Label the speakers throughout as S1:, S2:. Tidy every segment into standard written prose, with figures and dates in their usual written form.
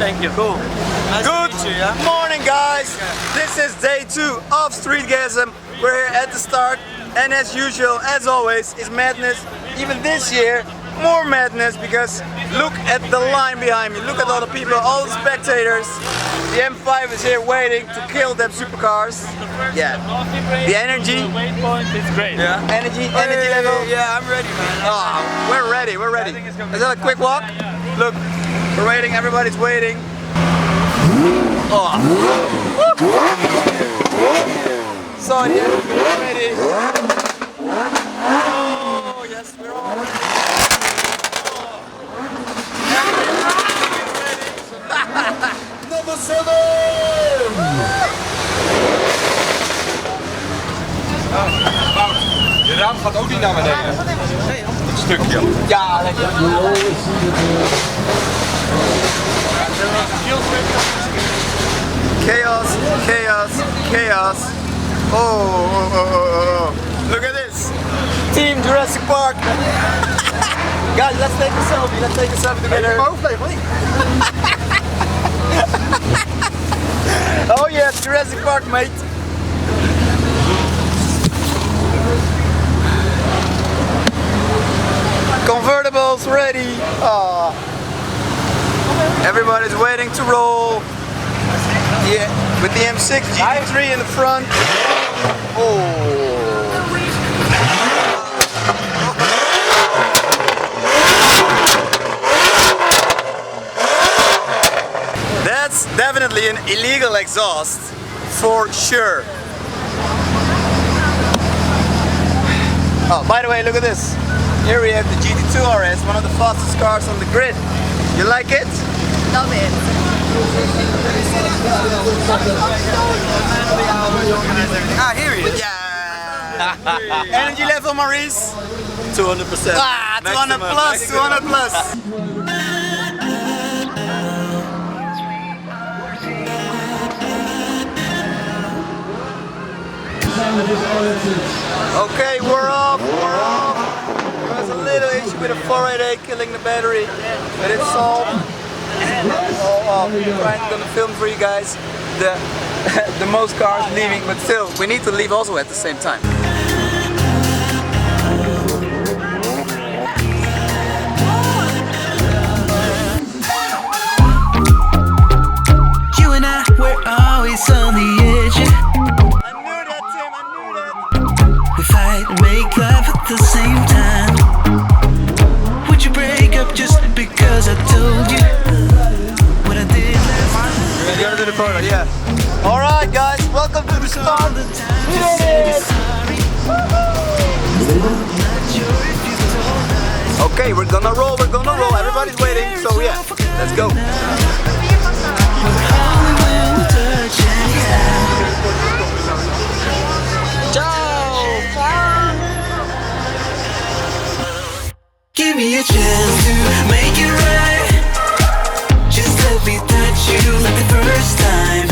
S1: Thank you.
S2: Cool.
S1: Nice
S2: Good
S1: to meet you, yeah?
S2: morning, guys. This is day 2 of Streetgasm. We're here at the start, and as usual, as always, is madness. Even this year, more madness, because look at the line behind me. Look at all the people, all the spectators. The M5 is here waiting to kill them supercars. Yeah. The energy.
S1: Waypoint is great.
S2: Yeah. Energy level.
S1: Yeah, I'm ready, man.
S2: Oh, we're ready. We're ready. Is that a quick walk? Look, we're waiting. Everybody's waiting. Oh. So yeah, we're ready. Oh yes, we're all ready. Number 7.
S3: Je raam gaat ook niet naar beneden. Een stukje.
S2: Ja, lekker. Chaos, chaos, chaos. Oh. Look at this. Team Jurassic Park. Guys, let's take a selfie. Let's take a selfie together. Oh yeah, Jurassic Park, mate. Convertibles ready. Oh. Everybody's waiting to roll. Yeah, with the M6 GT3 in the front. Oh. That's definitely an illegal exhaust, for sure. Oh, by the way, look at this. Here we have the GT2 RS, one of the fastest cars on the grid. You like it?
S4: Love it.
S2: Ah, here he is. Yeah. Energy level, Maurice?
S1: 200%.
S2: Ah, 200 plus, 200 plus. Okay, we're off. There was a little issue with a 488 killing the battery, but it's solved. All off. We're gonna film for you guys the most cars leaving, but still, we need to leave also at the same time.
S5: You and I, we're always on the edge.
S2: I knew that, Tim, I knew that.
S5: We fight and make love at the same time. Would you break up just because I told you what I did last time?
S2: Ready to do the photo, yeah. Alright guys, welcome to the start. We did it! Okay, we're gonna roll, everybody's waiting, so yeah, let's go.
S5: Give me a chance to make it right. Just let me touch you like the first time.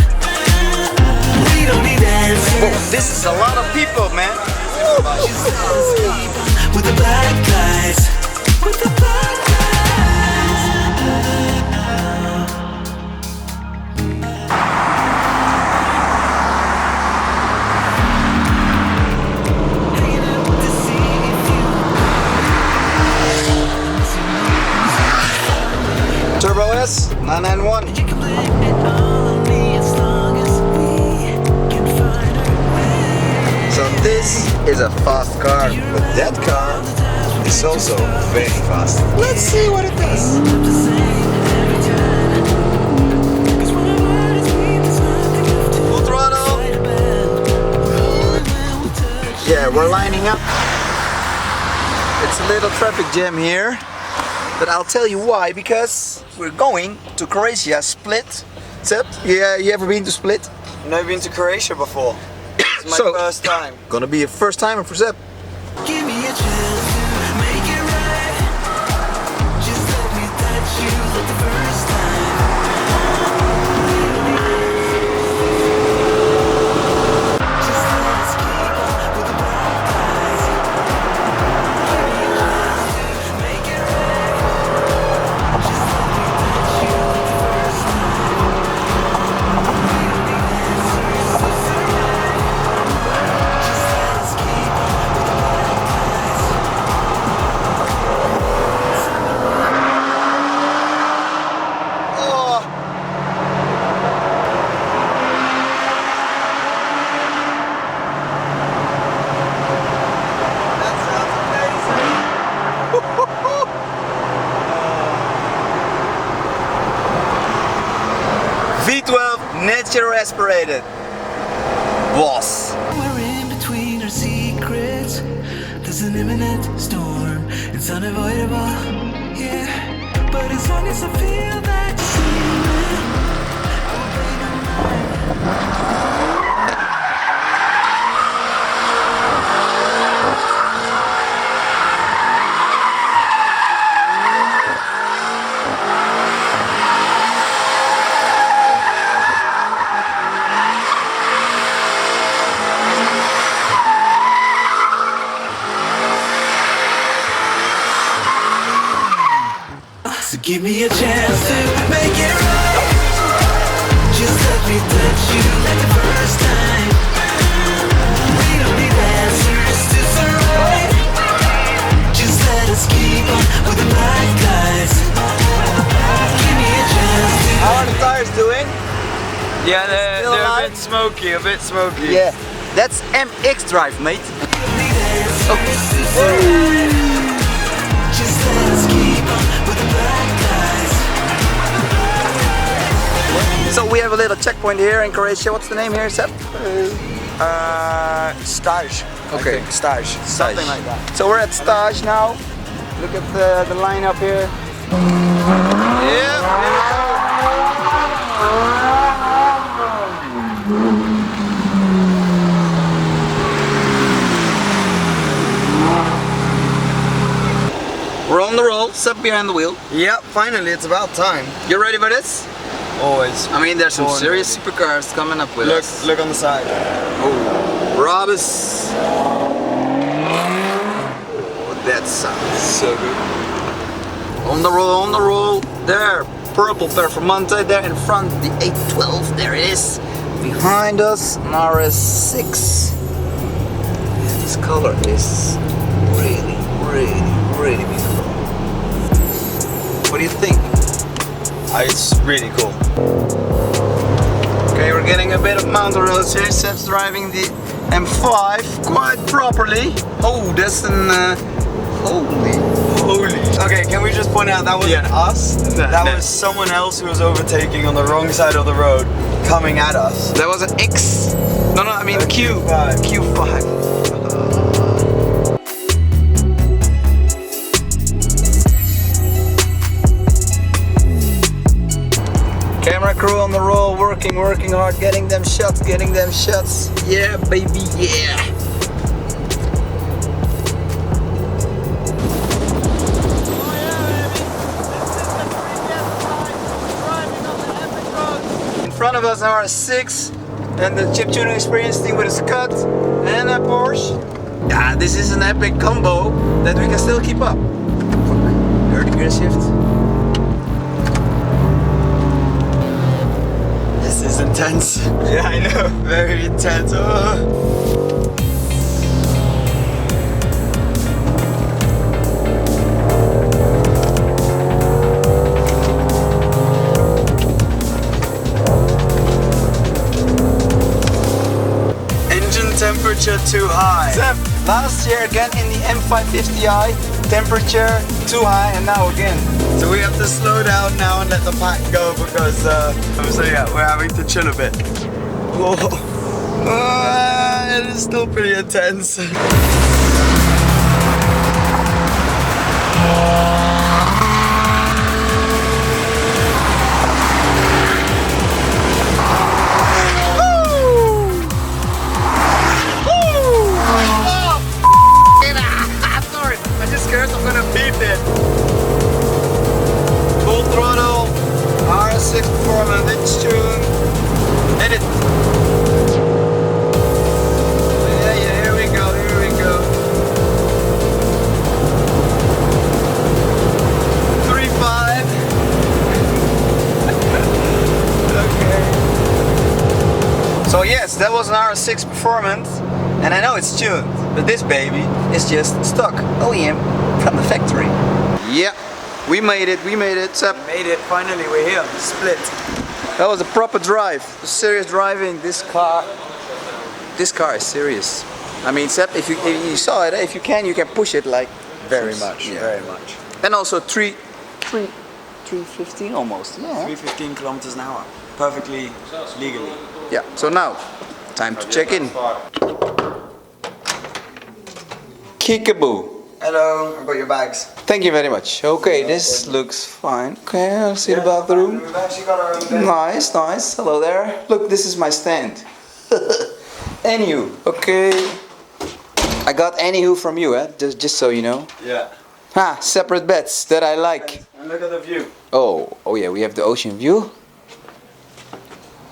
S5: We don't need answers.
S2: Whoa, this is a lot of people, man.
S5: With the black guys. With the black
S2: Turbo S 991.
S5: You can blame it all on me as long as we can find our way.
S2: So this is a fast car, but that car is also very fast. Let's see what it does. Full throttle. Yeah, we're lining up. It's a little traffic jam here, but I'll tell you why, because we're going to Croatia, Split. Seb, yeah, you ever been to Split?
S1: Never been to Croatia before. It's my first time.
S2: Gonna be a first timer for Seb.
S5: Give me a chance to make it right. Just let me touch you like the first time. Just let's keep up with the black guys. Make it right. Just let me touch you like the first time.
S2: V12 natural aspirated. Boss.
S5: We're in between our secrets. There's an imminent storm. It's unavoidable, yeah. But as long as I feel that you see me, I'll pay no mind. So give me a chance to make it right. Just let me touch you like the first time. We don't need answers to survive. Just let us keep on with the black guys. Give me a chance to.
S2: How are the tires doing?
S3: Yeah,
S2: Still
S3: they're a
S2: alive?
S3: bit smoky, a bit smoky.
S2: Yeah, that's MX drive, mate.
S5: Just let us keep on with the black guys.
S2: So we have a little checkpoint here in Croatia. What's the name here, Seb?
S1: Stage.
S2: Okay.
S1: Stage.
S2: Something like that. So we're at Stage now. Look at the line up here. We're on the roll, Seb behind the wheel.
S1: Yep, finally, it's about time.
S2: You ready for this?
S1: Always.
S2: I mean, there's some
S1: Born
S2: serious supercars coming up with us.
S1: Look on the side.
S2: Oh, Robus. Oh, that sounds
S1: So good.
S2: on the roll, there. Purple Performance there in front, the 812, there it is. Behind us, an RS6. This color is really, really, really beautiful. What do you think?
S1: It's really cool.
S2: Okay, we're getting a bit of mountain roads here. Seb's driving the M5 quite properly. Oh, that's an holy.
S1: Okay, can we just point out that wasn't us? That was someone else who was overtaking on the wrong side of the road, coming at us.
S2: That was an X. No, I mean
S1: A Q5.
S2: Q5. Camera crew on the roll, working hard, getting them shots. Yeah, baby, yeah. In front of us are a 6 and the chip tuning experience team with a Scud and a Porsche. Yeah, this is an epic combo that we can still keep up. Heard the gear shift?
S1: This is intense. Yeah, I know. Very intense. Engine temperature too high.
S2: Seb, last year again in the M550i, temperature too high, and now again.
S1: So we have to slow down now and let the pack go because so yeah, we're having to chill a bit. It is still pretty intense.
S2: Full throttle, RS6 Performance, it's tuned. Hit it. Yeah, here we go. 3.5. Okay. So yes, that was an RS6 Performance, and I know it's tuned, but this baby is just stock OEM from the factory. Yeah. We made it, Seb.
S1: Made it, finally we're here, split.
S2: That was a proper drive, serious driving. This car is serious. I mean, Seb, if you saw it, if you can push it like
S1: Very
S2: this.
S1: much,
S2: Yeah.
S1: very much.
S2: And also three 315 almost. Yeah.
S1: 315 kilometers an hour. Perfectly legally.
S2: Yeah. So now, time to check in. Kickaboo.
S1: Hello, I've got your bags.
S2: Thank you very much. Okay, this looks fine. Okay, I'll see the bathroom.
S1: We've actually got our own bed.
S2: Nice, nice. Hello there. Look, this is my stand. Anywho, okay. I got anywho from you, just so you know.
S1: Yeah.
S2: Ha, separate beds that I like.
S1: And look at the view.
S2: Oh yeah, we have the ocean view.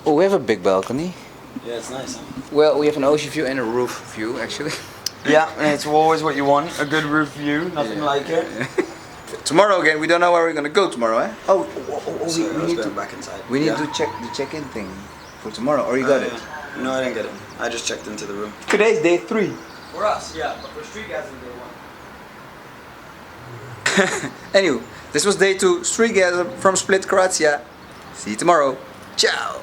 S2: Oh, we have a big balcony.
S1: Yeah, it's nice. Huh?
S2: Well, we have an ocean view and a roof view, actually.
S1: Yeah, and it's always what you want. A good roof view, nothing like it.
S2: Tomorrow again, we don't know where we're gonna go tomorrow, eh? Oh,
S1: So
S2: we
S1: let's
S2: need
S1: go
S2: to
S1: back inside.
S2: we need
S1: Yeah.
S2: to check the check-in thing for tomorrow, or you got it?
S1: No, I didn't get it. I just checked into the room.
S2: Today's day 3.
S1: For us, yeah, but for Streetgasm, day 1.
S2: Anyway, this was day 2, Streetgasm from Split, Croatia. See you tomorrow. Ciao.